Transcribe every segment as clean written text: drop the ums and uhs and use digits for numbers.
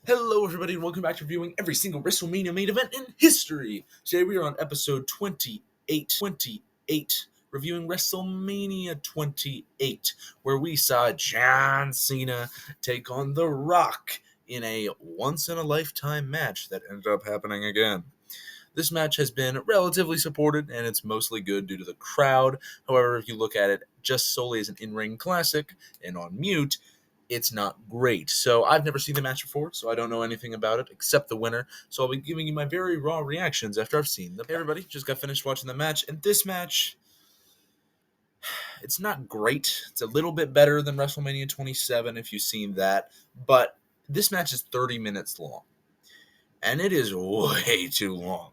Hello, everybody, and welcome back to reviewing every single WrestleMania main event in history. Today we are on episode 28, reviewing WrestleMania 28, where we saw John Cena take on The Rock in a once-in-a-lifetime match that ended up happening again. This match has been relatively supported, and it's mostly good due to the crowd. However, if you look at it just solely as an in-ring classic and on mute, it's not great. So I've never seen the match before, so I don't know anything about it except the winner. So I'll be giving you my very raw reactions after I've seen the. Hey everybody, just got finished watching the match, and this match, it's not great. It's a little bit better than WrestleMania 27 if you've seen that, but this match is 30 minutes long, and it is way too long.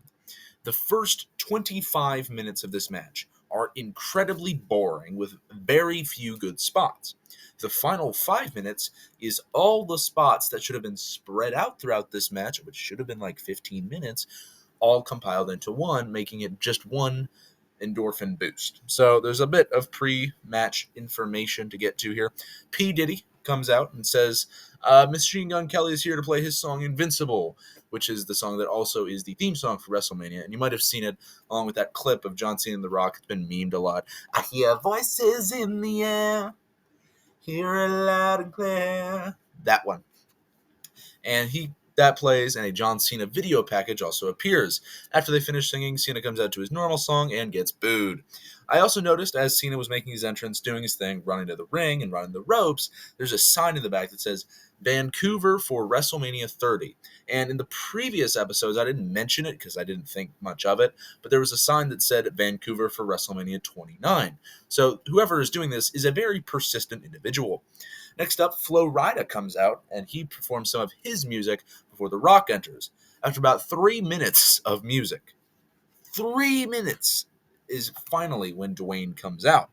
The first 25 minutes of this match are incredibly boring with very few good spots. The final 5 minutes is all the spots that should have been spread out throughout this match, which should have been like 15 minutes, all compiled into one, making it just one endorphin boost. So there's a bit of pre-match information to get to here. P. Diddy comes out and says, Machine Gun Kelly is here to play his song Invincible, which is the song that also is the theme song for WrestleMania. And you might have seen it along with that clip of John Cena and The Rock. It's been memed a lot. I hear voices in the air, hear it loud and clear. That one. And that plays, and a John Cena video package also appears. After they finish singing, Cena comes out to his normal song and gets booed. I also noticed as Cena was making his entrance, doing his thing, running to the ring and running the ropes, there's a sign in the back that says Vancouver for WrestleMania 30. And in the previous episodes, I didn't mention it because I didn't think much of it, but there was a sign that said Vancouver for WrestleMania 29. So whoever is doing this is a very persistent individual. Next up, Flo Rida comes out, and he performs some of his music before The Rock enters. After about 3 minutes of music, 3 minutes is finally when Dwayne comes out.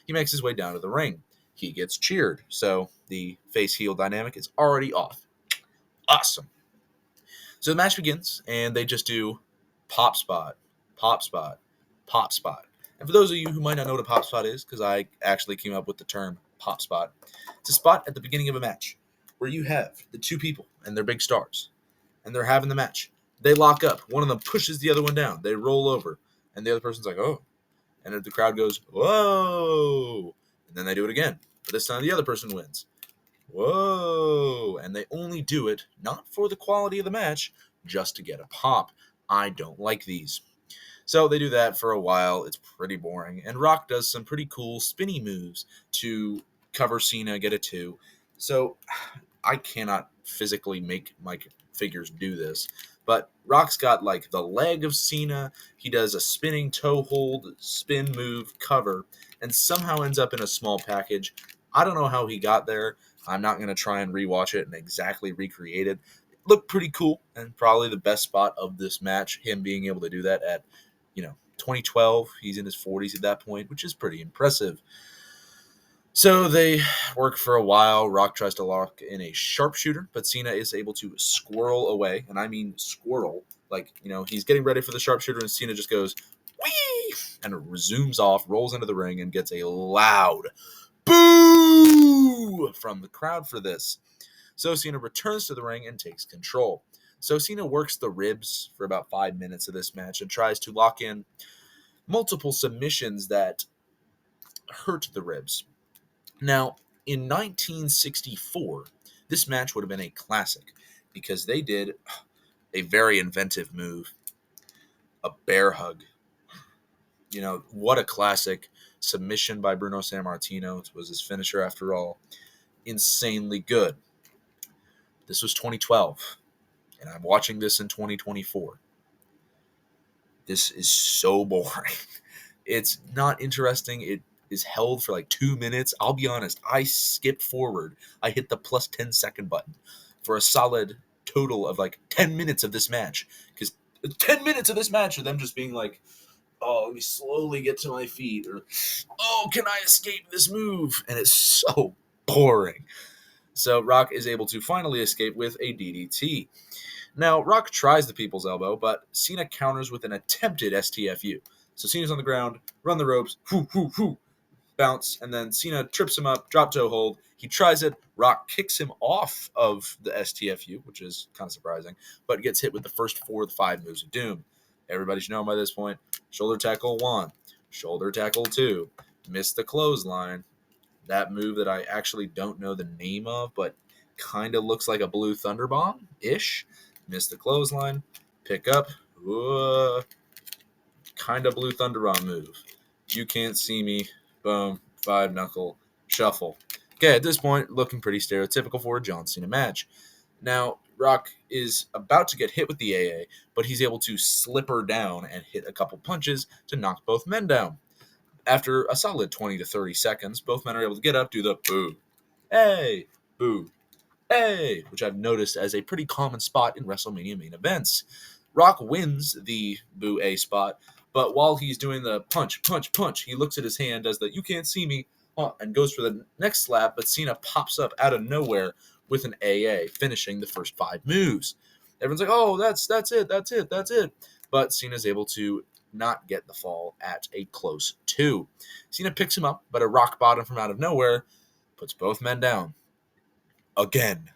He makes his way down to the ring. He gets cheered, so the face-heel dynamic is already off. Awesome. So the match begins, and they just do pop spot, pop spot, pop spot. And for those of you who might not know what a pop spot is, because I actually came up with the term pop spot, it's a spot at the beginning of a match where you have the two people and they're big stars, and they're having the match. They lock up. One of them pushes the other one down. They roll over, and the other person's like, oh. And the crowd goes, whoa. And then they do it again. But this time the other person wins. Whoa. And they only do it not for the quality of the match, just to get a pop. I don't like these. So they do that for a while. It's pretty boring. And Rock does some pretty cool spinny moves to cover Cena, get a 2. So I cannot physically make my figures do this. But Rock's got like the leg of Cena. He does a spinning toe hold, spin move, cover, and somehow ends up in a small package. I don't know how he got there. I'm not going to try and rewatch it and exactly recreate it. It looked pretty cool, and probably the best spot of this match, him being able to do that at 2012. He's in his 40s at that point, which is pretty impressive. So they work for a while. Rock tries to lock in a sharpshooter, but Cena is able to squirrel away. And I mean squirrel. Like, he's getting ready for the sharpshooter, and Cena just goes, whee! And zooms off, rolls into the ring, and gets a loud boo from the crowd for this. So Cena returns to the ring and takes control. So Cena works the ribs for about 5 minutes of this match and tries to lock in multiple submissions that hurt the ribs. Now, in 1964, this match would have been a classic because they did a very inventive move, a bear hug. What a classic. Submission by Bruno Sammartino. It was his finisher after all. Insanely good. This was 2012, and I'm watching this in 2024. This is so boring. It's not interesting. It is held for like 2 minutes. I'll be honest, I skipped forward. I hit the plus 10-second button for a solid total of like 10 minutes of this match. Because 10 minutes of this match of them just being like, oh, let me slowly get to my feet. Or, oh, can I escape this move? And it's so boring. So Rock is able to finally escape with a DDT. Now, Rock tries the people's elbow, but Cena counters with an attempted STFU. So Cena's on the ground, run the ropes, whoo, whoo, whoo. bounce, and then Cena trips him up, drop toe hold. He tries it. Rock kicks him off of the STFU, which is kind of surprising, but gets hit with the first 4 of the 5 moves of doom. Everybody should know by this point. Shoulder tackle 1, shoulder tackle 2, missed the clothesline. That move that I actually don't know the name of, but kind of looks like a blue thunder bomb-ish. Missed the clothesline. Pick up. Kind of blue thunder bomb move. You can't see me. Boom. 5-knuckle. Shuffle. Okay, at this point, looking pretty stereotypical for a John Cena match. Now, Rock is about to get hit with the AA, but he's able to slip her down and hit a couple punches to knock both men down. After a solid 20 to 30 seconds, both men are able to get up, do the boo, hey, boo, hey, which I've noticed as a pretty common spot in WrestleMania main events. Rock wins the boo A spot, but while he's doing the punch, punch, punch, he looks at his hand, does the you can't see me, and goes for the next slap, but Cena pops up out of nowhere with an AA, finishing the first 5 moves. Everyone's like, oh, that's it. But Cena's able to not get the fall at a close 2. Cena picks him up, but a rock bottom from out of nowhere puts both men down. Again.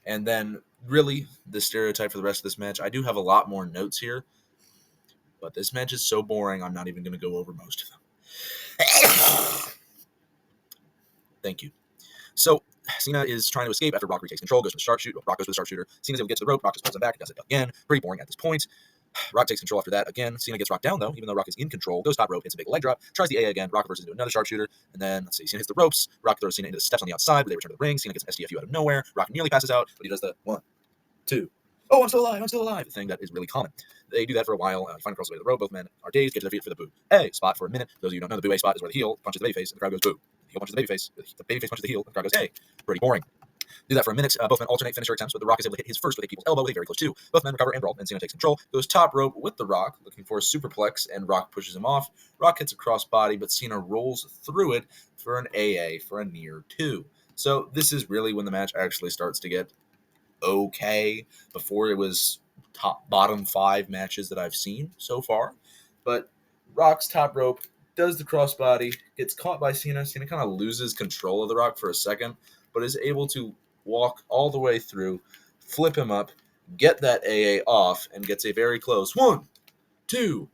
And then, really, the stereotype for the rest of this match, I do have a lot more notes here, but this match is so boring, I'm not even going to go over most of them. Thank you. So, Cena is trying to escape after Rock retakes control, goes for the sharpshooter. Rock goes for the sharpshooter. Cena's able to get to the rope. Rock just pulls him back and does it again. Pretty boring at this point. Rock takes control after that again. Cena gets Rock down, though, even though Rock is in control. Goes top rope, hits a big leg drop, tries the AA again. Rock reverses into another sharpshooter, and then, let's see, Cena hits the ropes. Rock throws Cena into the steps on the outside, but they return to the ring. Cena gets an STFU out of nowhere. Rock nearly passes out, but he does the 1, 2. Oh, I'm still alive. The thing that is really common. They do that for a while. Finally crosses away to the rope. Both men are dazed, get to their feet for the boo A spot for a minute. For those of you who don't know, the boo A spot is where the heel punches the babyface, and the crowd goes boo. The heel punches the babyface. The babyface punches the heel, and the crowd goes hey. Pretty boring. Do that for a minute. Both men alternate finisher attempts, but the Rock is able to hit his first with a people's elbow with a very close 2. Both men recover and brawl, and Cena takes control. Goes top rope with the Rock, looking for a superplex, and Rock pushes him off. Rock hits a cross body, but Cena rolls through it for an AA for a near 2. So this is really when the match actually starts to get okay. Before it was bottom 5 matches that I've seen so far. But Rock's top rope, does the crossbody, gets caught by Cena. Cena kind of loses control of the Rock for a second, but is able to walk all the way through, flip him up, get that AA off, and gets a very close 1, 2.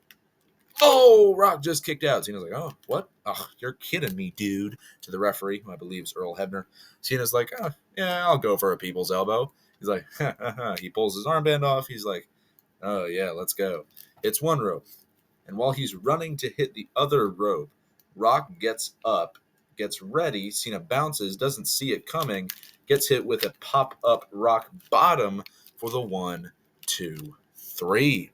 Oh, Rock just kicked out. Cena's like, oh, what? Oh, you're kidding me, dude. To the referee, who I believe is Earl Hebner. Cena's like, oh, yeah, I'll go for a people's elbow. He's like, ha, ha, ha. He pulls his armband off. He's like, oh, yeah, let's go. It's one rope. And while he's running to hit the other rope, Rock gets up, gets ready. Cena bounces, doesn't see it coming, gets hit with a pop-up Rock bottom for the 1, 2, 3.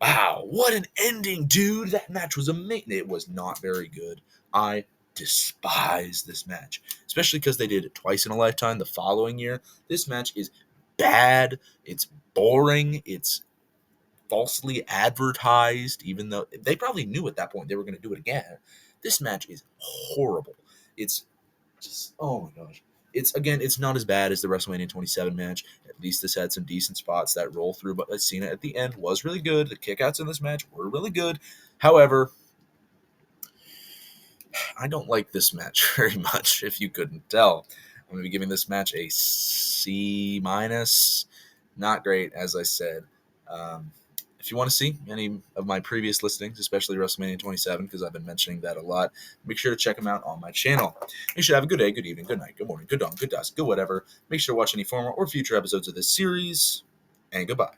Wow, what an ending, dude. That match was amazing. It was not very good. I despise this match, especially because they did it twice in a lifetime the following year. This match is bad. It's boring. It's falsely advertised, even though they probably knew at that point they were going to do it again. This match is horrible. It's just, oh my gosh. It's not as bad as the WrestleMania 27 match. At least this had some decent spots that roll through, but Cena at the end was really good. The kickouts in this match were really good. However, I don't like this match very much, if you couldn't tell. I'm going to be giving this match a C-. Not great, as I said. If you want to see any of my previous listings, especially WrestleMania 27, because I've been mentioning that a lot, make sure to check them out on my channel. Make sure to have a good day, good evening, good night, good morning, good dawn, good dusk, good whatever. Make sure to watch any former or future episodes of this series, and goodbye.